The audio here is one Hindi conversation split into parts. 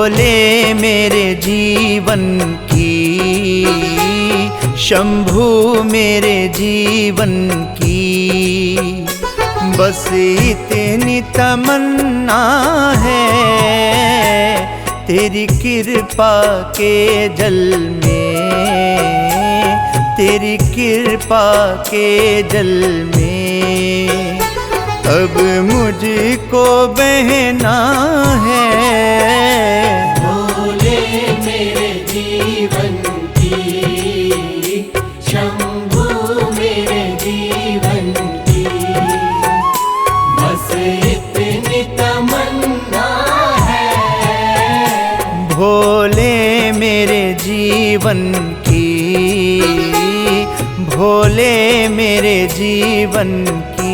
भोले मेरे जीवन की, शंभू मेरे जीवन की, बस इतनी तमन्ना है तेरी कृपा के जल में, तेरी कृपा के जल में अब मुझको बहना है। भोले मेरे जीवन की, शंभू मेरे जीवन की, बस इतनी तमन्ना है। भोले मेरे जीवन की, भोले मेरे जीवन की।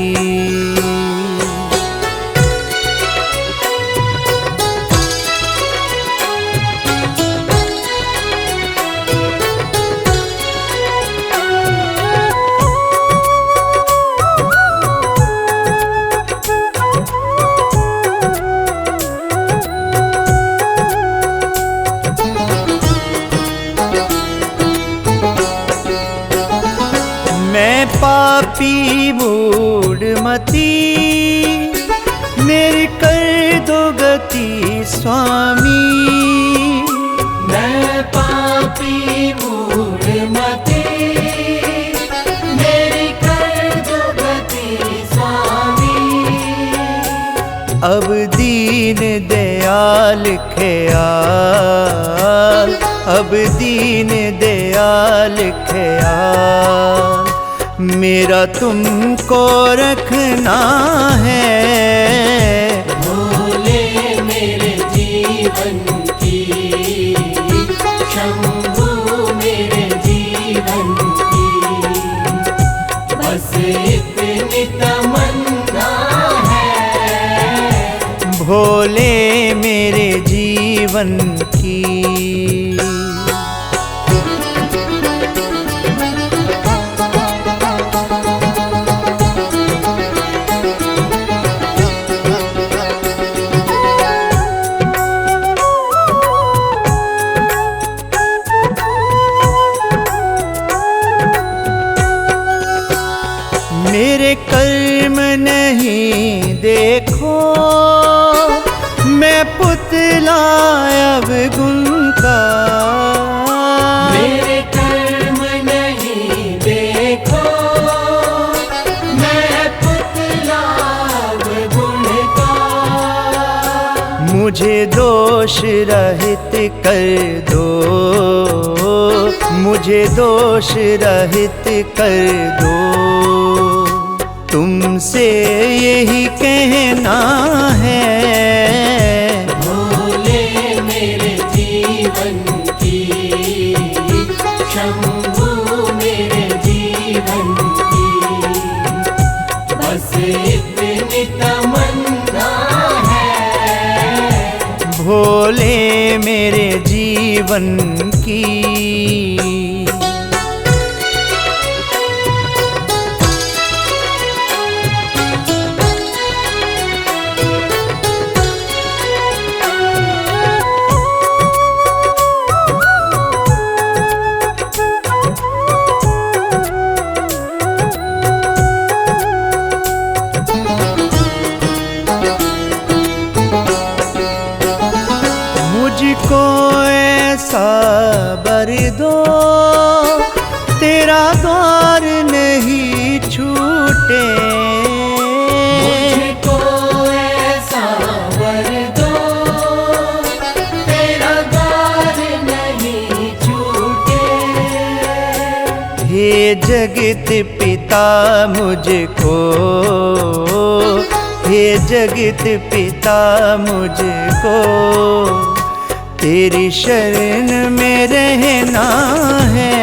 मैं पापी मूढ़मती, मेरी कर दो गति स्वामी। मैं पापी मूढ़मती, मेरी कर दो गति स्वामी। अब दीन दयाल ख्याल, अब दीन दयाल ख्याल मेरा तुमको रखना है। भोले मेरे जीवन की, शंभू मेरे जीवन की, बस इतनी तमन्ना है। भोले मेरे जीवन की। मेरे कर्म नहीं देखो, मैं पुतला अब गुण का। मेरे कर्म नहीं देखो, मैं पुतला अब गुण का। मुझे दोष रहित कर दो, मुझे दोष रहित कर दो, तुमसे यही कहना है। भोले मेरे जीवन की, शंभू मेरे जीवन की, बस इतनी तमन्ना है। भोले मेरे जीवन की। मुझको ऐसा बर दो, तेरा द्वार नहीं छूटे। मुझको ऐसा वर दो, तेरा द्वार नहीं छूटे। हे जगत पिता मुझको, हे जगत पिता मुझको, तेरी शरण में रहना है।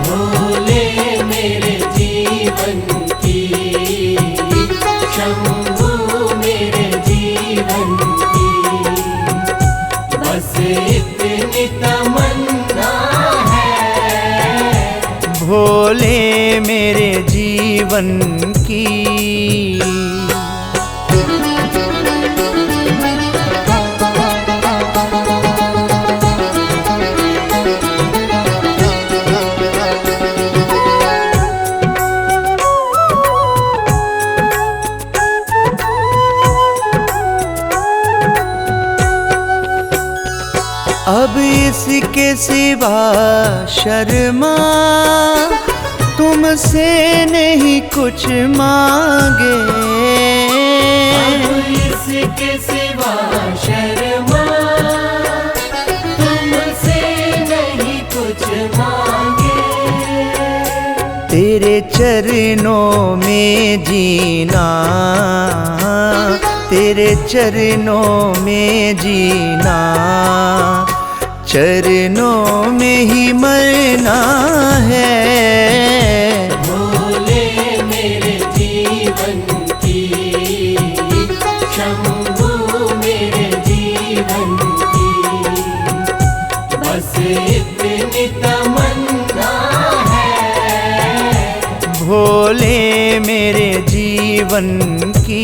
भोले मेरे जीवन की, शंभू मेरे जीवन की, बस इतनी तमन्ना है। भोले मेरे जीवन की। अब इसके सिवा शर्मा तुमसे नहीं कुछ मांगे। अब इसके सिवा शर्मा तुमसे नहीं कुछ मांगे। तेरे चरणों में जीना, तेरे चरणों में जीना, चरणों में ही मरना है। भोले मेरे जीवन की, शंभू मेरे जीवन की, बस इतनी तमन्ना है। भोले मेरे जीवन की।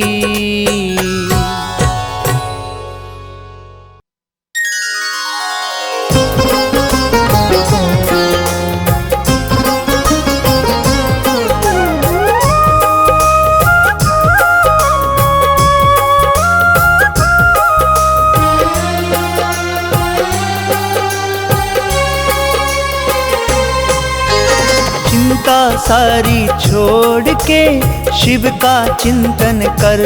चिंता सारी छोड़ के शिव का चिंतन कर।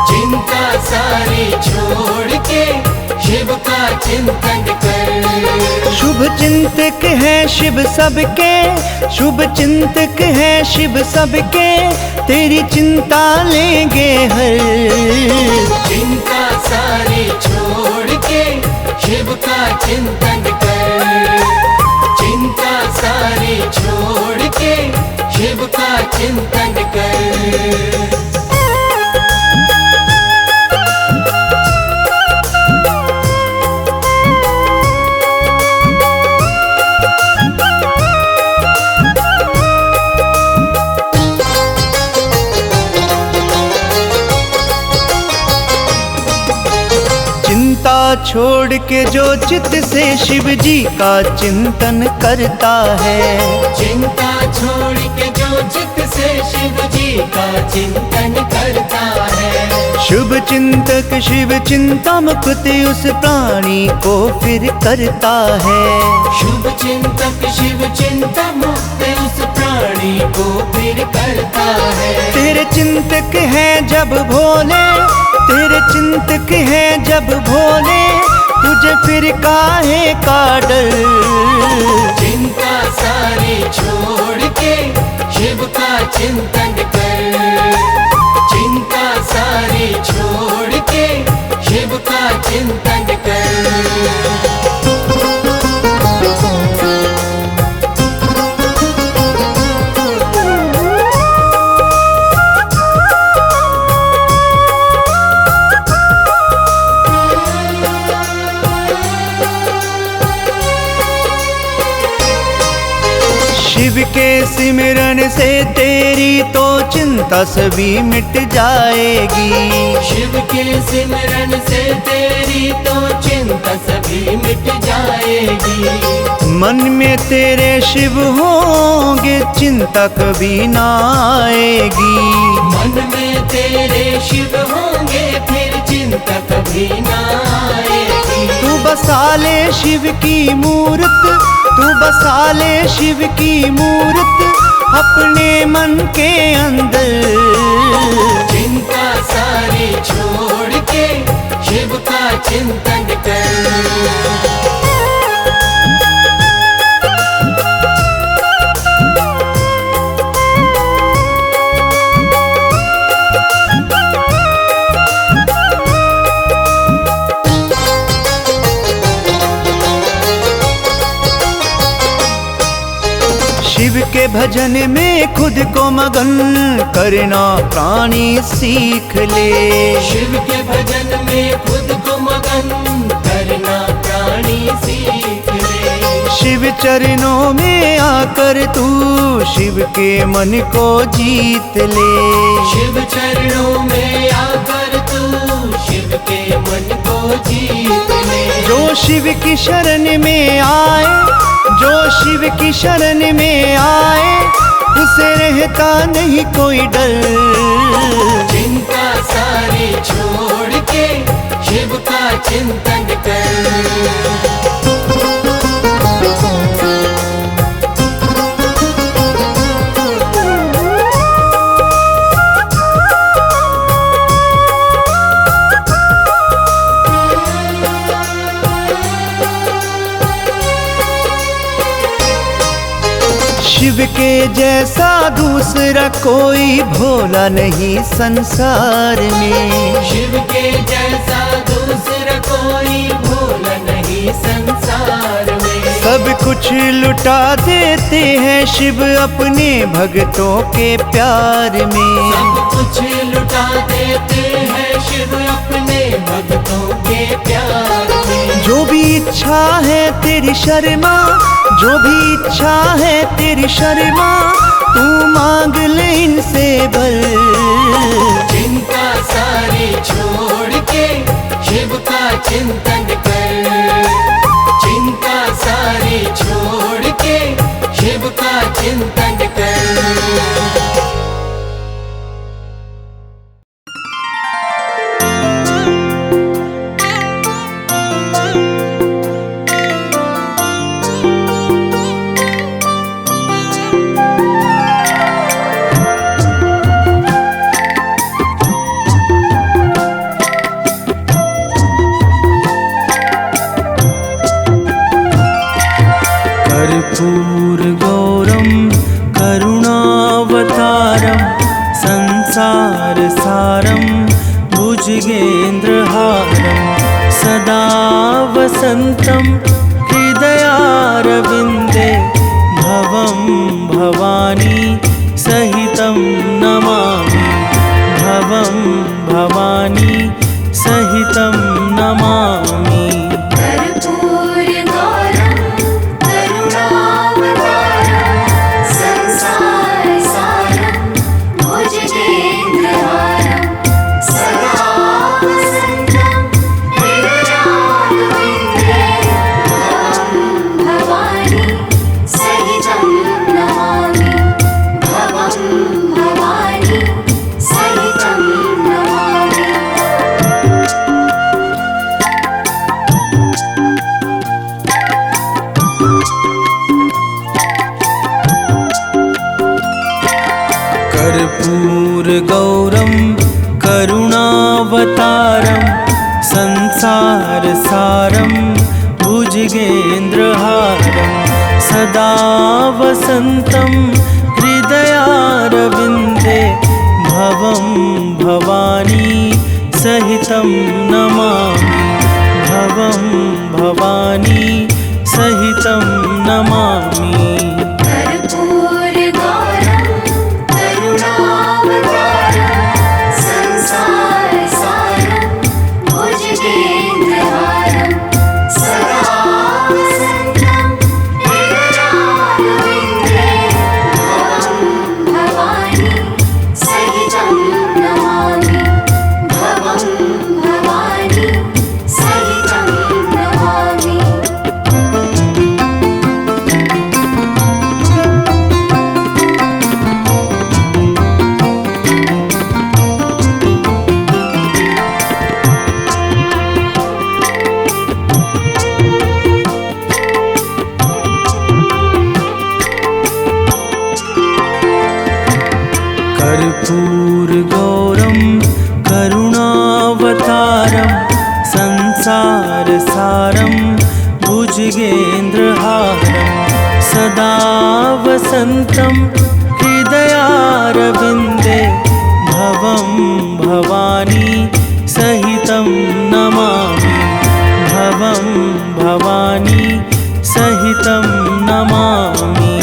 चिंता सारी छोड़ के शिव का चिंतन कर। शुभ चिंतक है शिव सबके, शुभ चिंतक है शिव सबके, तेरी चिंता लेंगे हर। चिंता सारी छोड़ के शिव का चिंतन कर। चिंता सारी छोड़ के शिव का चिंतन कर। चिंता छोड़ के जो चित्त से शिव जी का चिंतन करता है। चिंता छोड़ के जो चित्त से शिव जी का चिंतन करता है। शुभ चिंतक शिव चिंता मुक्त उस प्राणी को फिर करता है। शुभ चिंतक शिव चिंता मुक्त उस प्राणी को फिर करता है। तेरे चिंतक है जब भोले, तेरे चिंतक है जब भोले, तुझे फिर काहे का डर। चिंता सारी छोड़ के शिव का चिंतन कर। चिंता सारी छोड़ के शिव का चिंतन कर। शिव के सिमरन से तेरी तो चिंता सभी मिट जाएगी। शिव के सिमरन से तेरी तो चिंता सभी मिट जाएगी। मन में तेरे शिव होंगे चिंता कभी ना आएगी। मन में तेरे शिव होंगे फिर चिंता कभी ना आएगी। तू बसा ले शिव की मूर्त, तू बसा ले शिव की मूर्त अपने मन के अंदर। चिंता सारी छोड़ के शिव का चिंतन कर। शिव के भजन में खुद को मगन करना प्राणी सीख ले। शिव के भजन में खुद को मगन करना प्राणी सीख ले। शिव चरणों में आकर तू शिव के मन को जीत ले। शिव चरणों में आकर तू शिव के मन को जीत ले। जो शिव की शरण में आए, जो शिव की शरण में आए, उसे रहता नहीं कोई डर। चिंता सारी छोड़ के शिव का चिंतन कर। शिव के जैसा दूसरा कोई भोला नहीं संसार में। शिव के जैसा दूसरा कोई भोला नहीं संसार में। सब कुछ लुटा देते हैं शिव अपने भक्तों के प्यार में। सब कुछ लुटा देते हैं शिव अपने भक्तों के प्यार में। जो भी इच्छा है तेरी शर्मा, जो भी इच्छा है तेरी शर्मा, तू मांग ले इनसे बल। चिंता सारी छोड़ के शिव का चिंतन कर। चिंता सारी छोड़ के शिव का चिंतन कर। कर्पूरगौरं करुणावतारं संसारसारं भुजगेन्द्रहारं सदा वसन्तं हृदयारविन्दे भवं भवानी सहितं नमामि। भवं भवानी सहितं नमामि। कर्पूरगौरं करुणावतारं संसारसारं भुजगेन्द्रहारं सदा वसन्तं हृदयारविन्दे भवं भवानी सहितं नमामि। भवं भवानी सहितं नमामि। कर्पूरगौरं करुणावतारं संसारसारं भुजगेन्द्रहारं सदा वसन्तं हृदयारविन्दे भवं भवानी सहितं नमामि। भवं भवानी सहितं नमामि।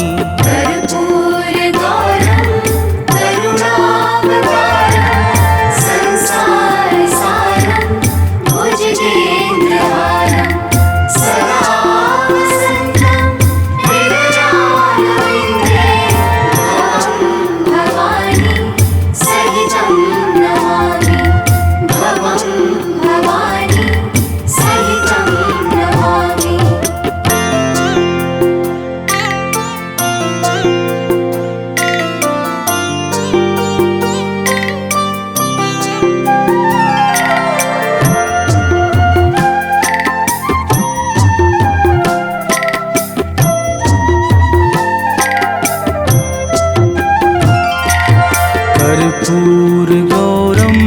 कर्पूरगौरं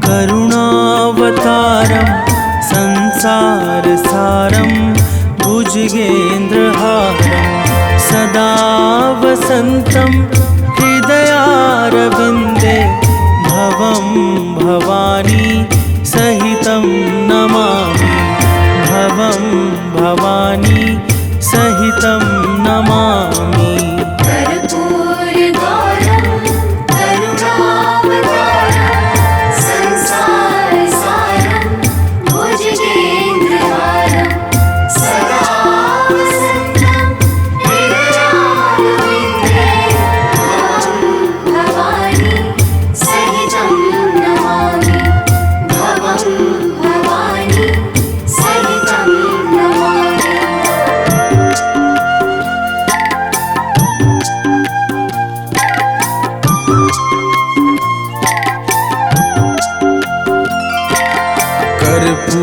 करुणावतारं संसारसारं भुजगेन्द्रहारं सदा वसन्तं हृदयारविन्दे भवं भवानी सहितं नमामि भवं भवानी सहितं नमामि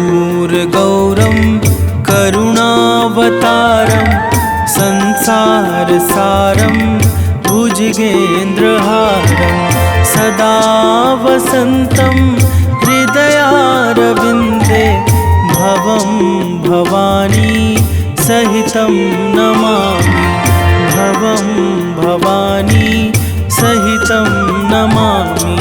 कर्पूरगौरं करुणावतारं संसारसारं भुजगेन्द्रहारं सदा वसन्तं हृदयारविन्दे भवं भवानी सहितं नमामि भवं भवानी सहितं नमामि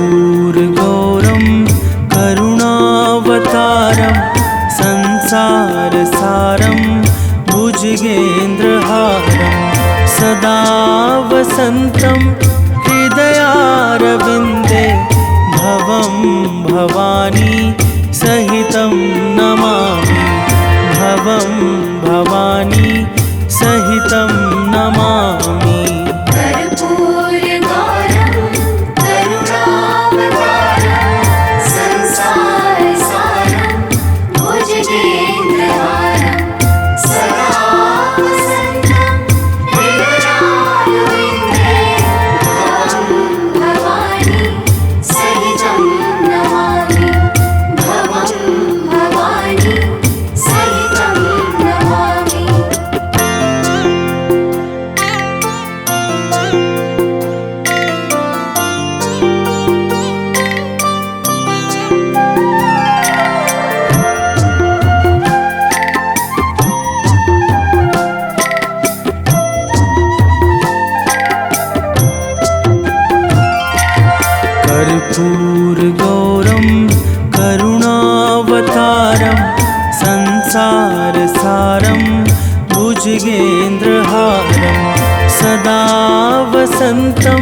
कर्पूरगौरं करुणावतारं संसारसारं भुजगेन्द्रहारं सदा वसन्तं हृदयारविन्दे भवं भवानी सहितं नमामि भवं भवानी सहितं नमामि कर्पूरगौरं करुणावतारं संसारसारं भुजगेन्द्रहारं सदा वसन्तं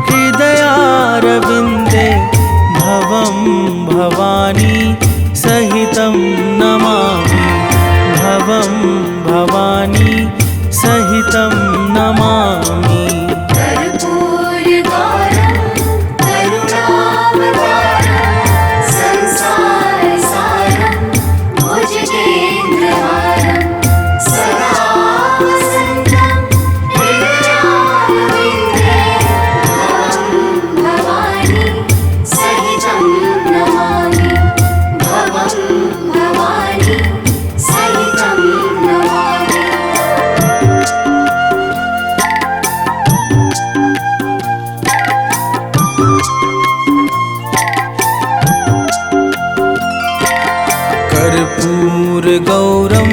हृदयारविन्दे भवं भवानी सहितं नमामि भवं भवानी सहितं नमामि कर्पूरगौरं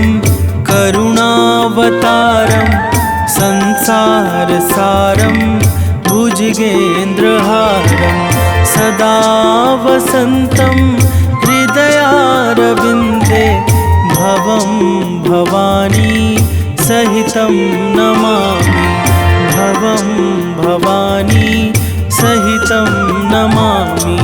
करुणावतारं संसारसारं भुजगेन्द्रहारं सदा वसन्तं हृदयारविन्दे भवं भवानी सहितं नमामि भवं भवानी सहितं नमामि।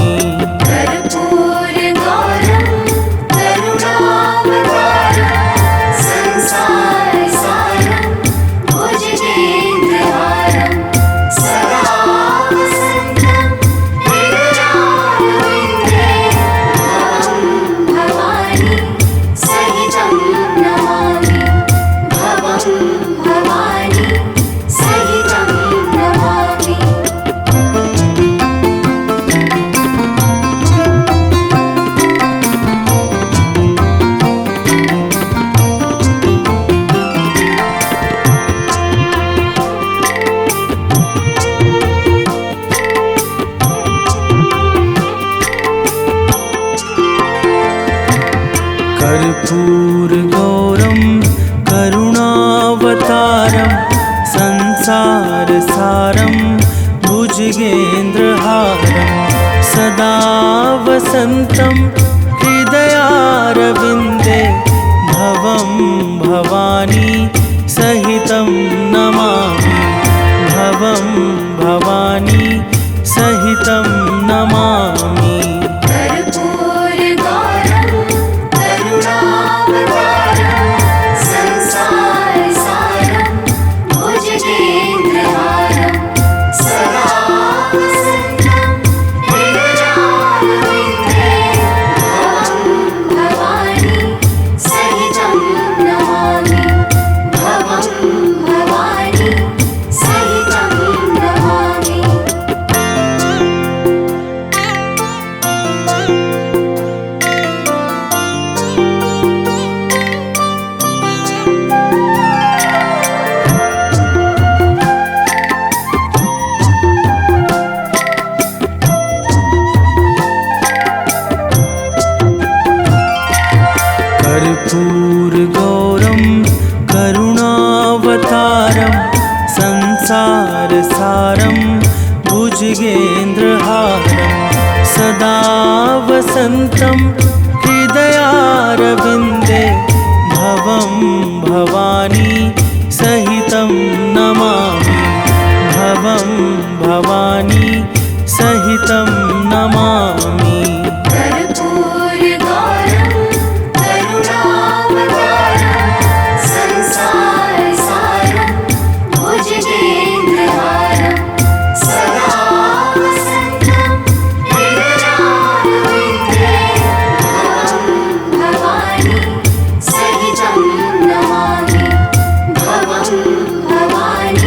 कर्पूरगौरं करुणावतारं संसारसारं भुजगेन्द्रहारं सदा वसन्तं हृदयारविन्दे भवं भवानी सहितं नमामि भवं भवानी सहितं नमामि कर्पूरगौरं करुणावतारं संसारसारं भुजगेन्द्रहारं सदा वसन्तं हृदयारविन्दे भवं भवानी सहितं नमामि भवं भवानी सहितं नमामि। कर्पूरगौरं करुणावतारं संसारसारं भुजगेन्द्रहारं सदा वसन्तं हृदयारविन्दे भवं भवानी सहितं नमामि भवं भवानी सहितं नमामि कर्पूरगौरं करुणावतारं संसारसारं भुजगेन्द्रहारं सदा वसन्तं हृदयारविन्दे भवं भवानी सहितं नमामि भवं भवानी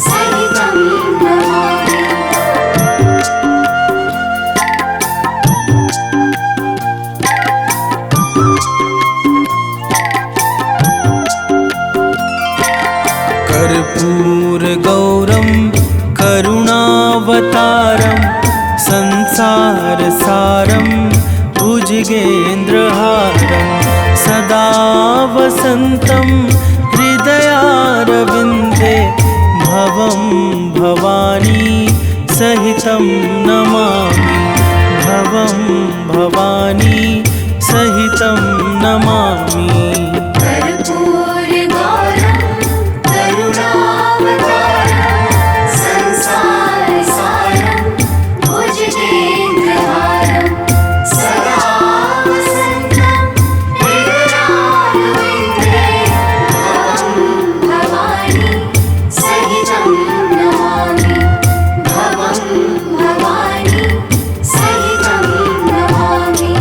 सहितं नमामि। कर्पूरगौरं करुणावतारं संसारसारं भुजगेन्द्रहारं सदा वसन्तं हृदयारविन्दे भवं भवानी सहितं नमामि भवं भवानी सहितं नमामि कर्पूरगौरं करुणावतारं संसारसारं भुजगेन्द्रहारं सदा वसन्तं हृदयारविन्दे भवं भवानी सहितं नमामि भवं भवानी सहितं नमामि।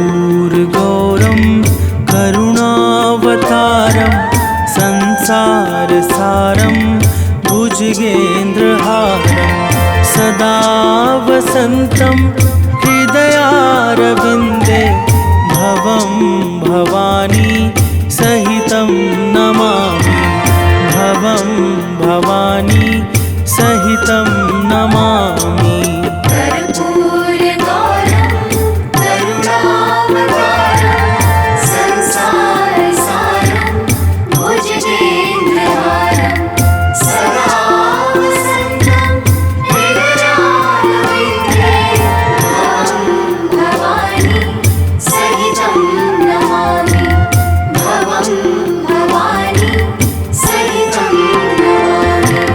कर्पूरगौरं करुणावतारं संसारसारं भुजगेन्द्रहारं सदा वसन्तं हृदयारविन्दे भवं भवानी सहितं नमामि भवं भवानी सहितं नमामि कर्पूरगौरं करुणावतारं संसारसारं भुजगेन्द्रहारं सदा वसन्तं हृदयारविन्दे भवं भवानी सहितं नमामि भवं भवानी सहितं नमामि।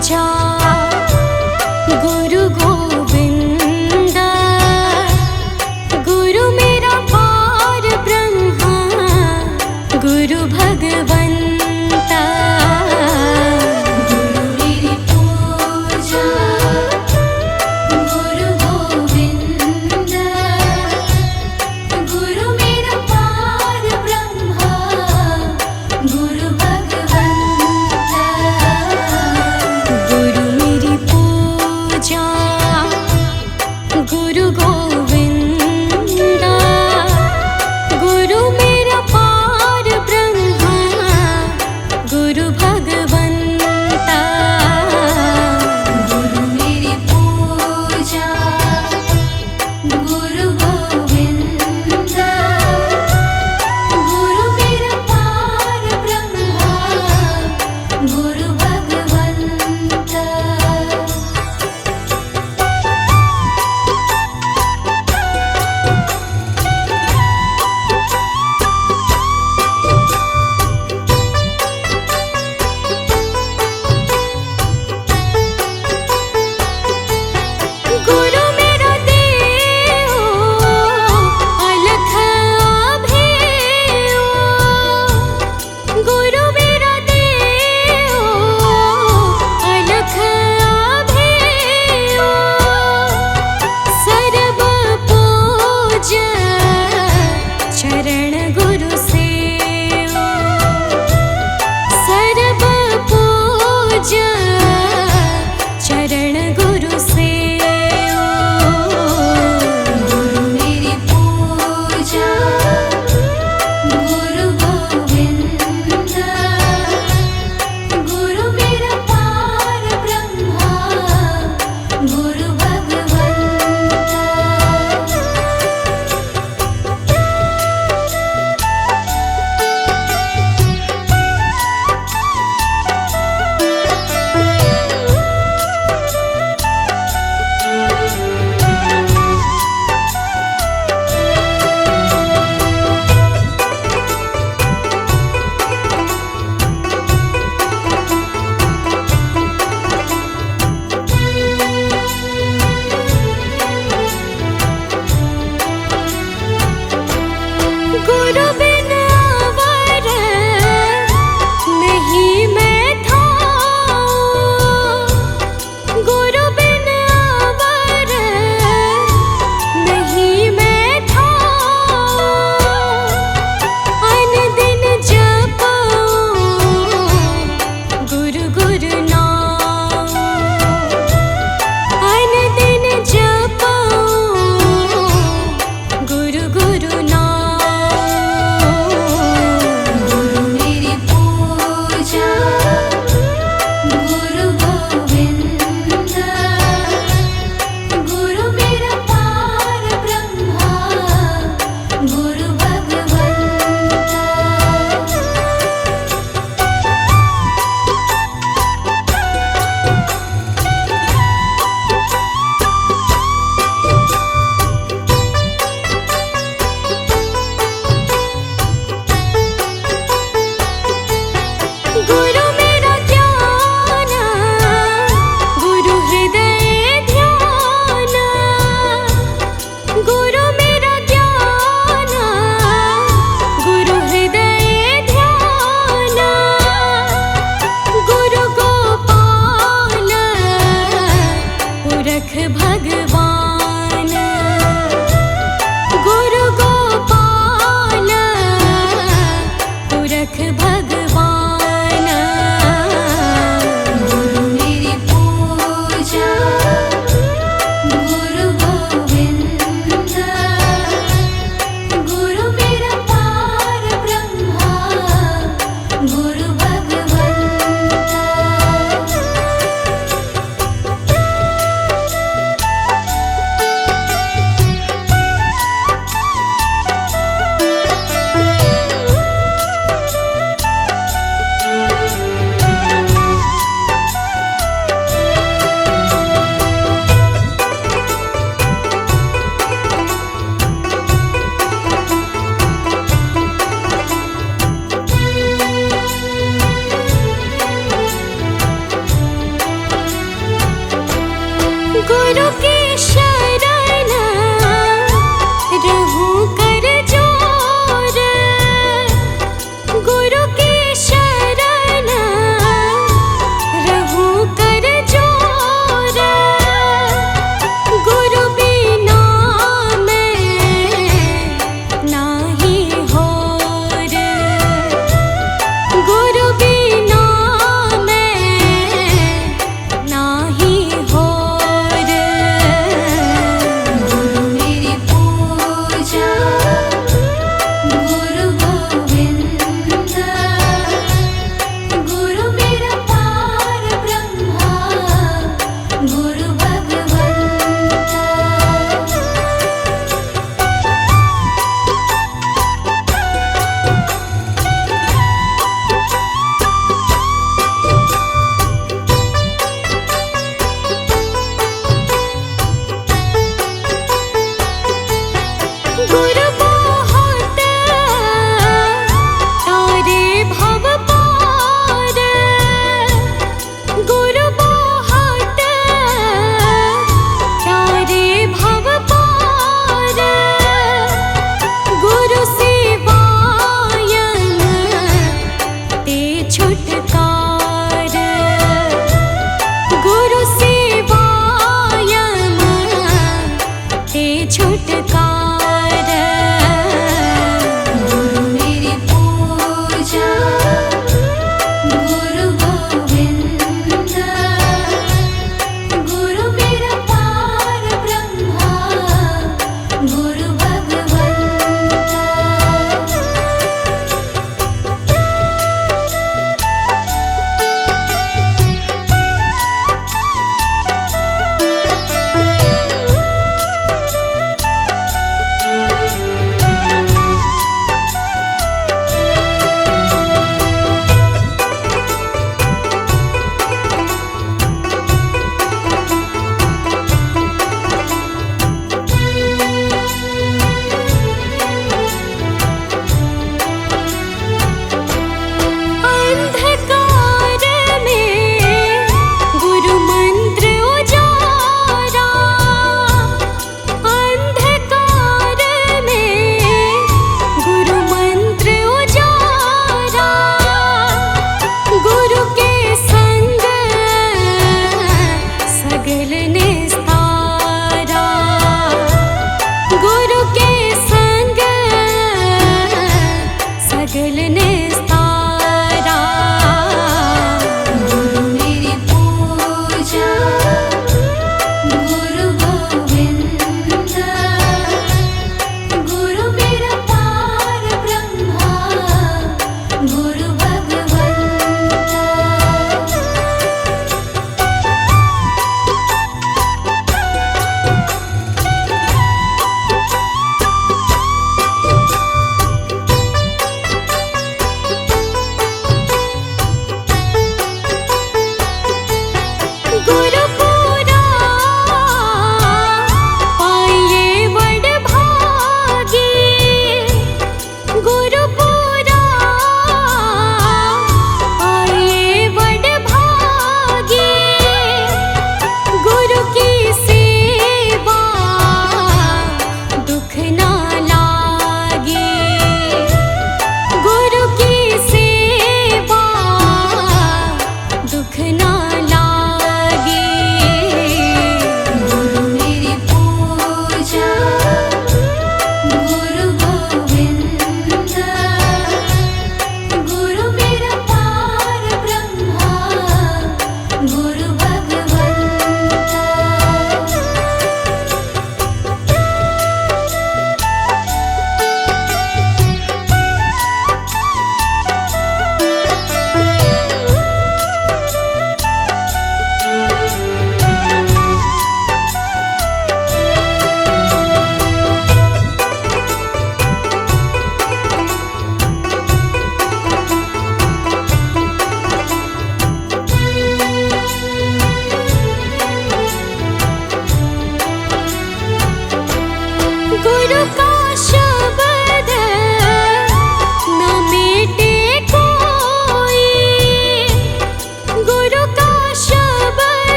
पूजा गुरु गोविंद गुरु मेरा पार ब्रह्मा गुरु भगवंता गुरु मेरी पूजा गुरु गोविंद गुरु मेरा पार ब्रह्मा गुरु भगवंता गुरु गुरु की शरण रहूं कर जोर, गुरु की शरण रहूं कर जोर, गुरु बिना मैं नाही होर, गुरु बिना मैं नाही होर। गुरु मेरी पूजा गुरु गोविंद, गुरु मेरा पार ब्रह्मा गुरु भगवंत। गुरु बहुत तारे भव पार, गुरु बहुत तारे भव पार, गुरु सेवायन ते छुटकार, गुरु सेवायन ते छुटकार। गुरु मेरी पूजा गुरु गोविंद, गुरु मेरा पार ब्रह्मा गुरु भगवंत। अंधकार में गुरु मंत्र उजारा, अंधकार में गुरु मंत्र उजारा, गुरु के संग सगल निस्तारा, गुरु के संग सगल निस्तारा। गुरु मेरी पूजा गुरु गोविंद, गुरु मेरा पार ब्रह्मा गुरु भगवंत।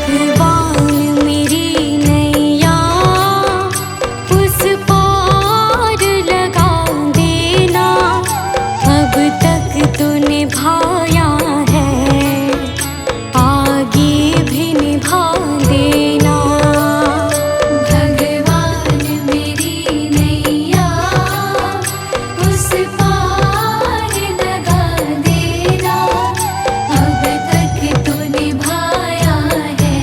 भगवान मेरी नैया उस पार लगा देना, अब तक तो निभाया है, आगे भी निभा देना। भगवान मेरी नैया उस पार लगा देना, अब तक तो निभाया है,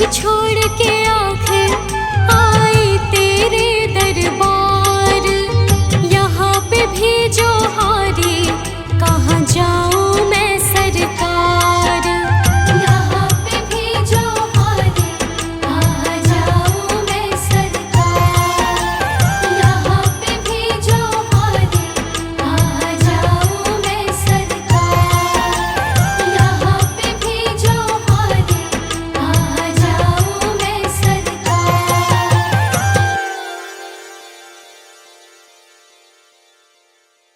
छोड़ के आखिर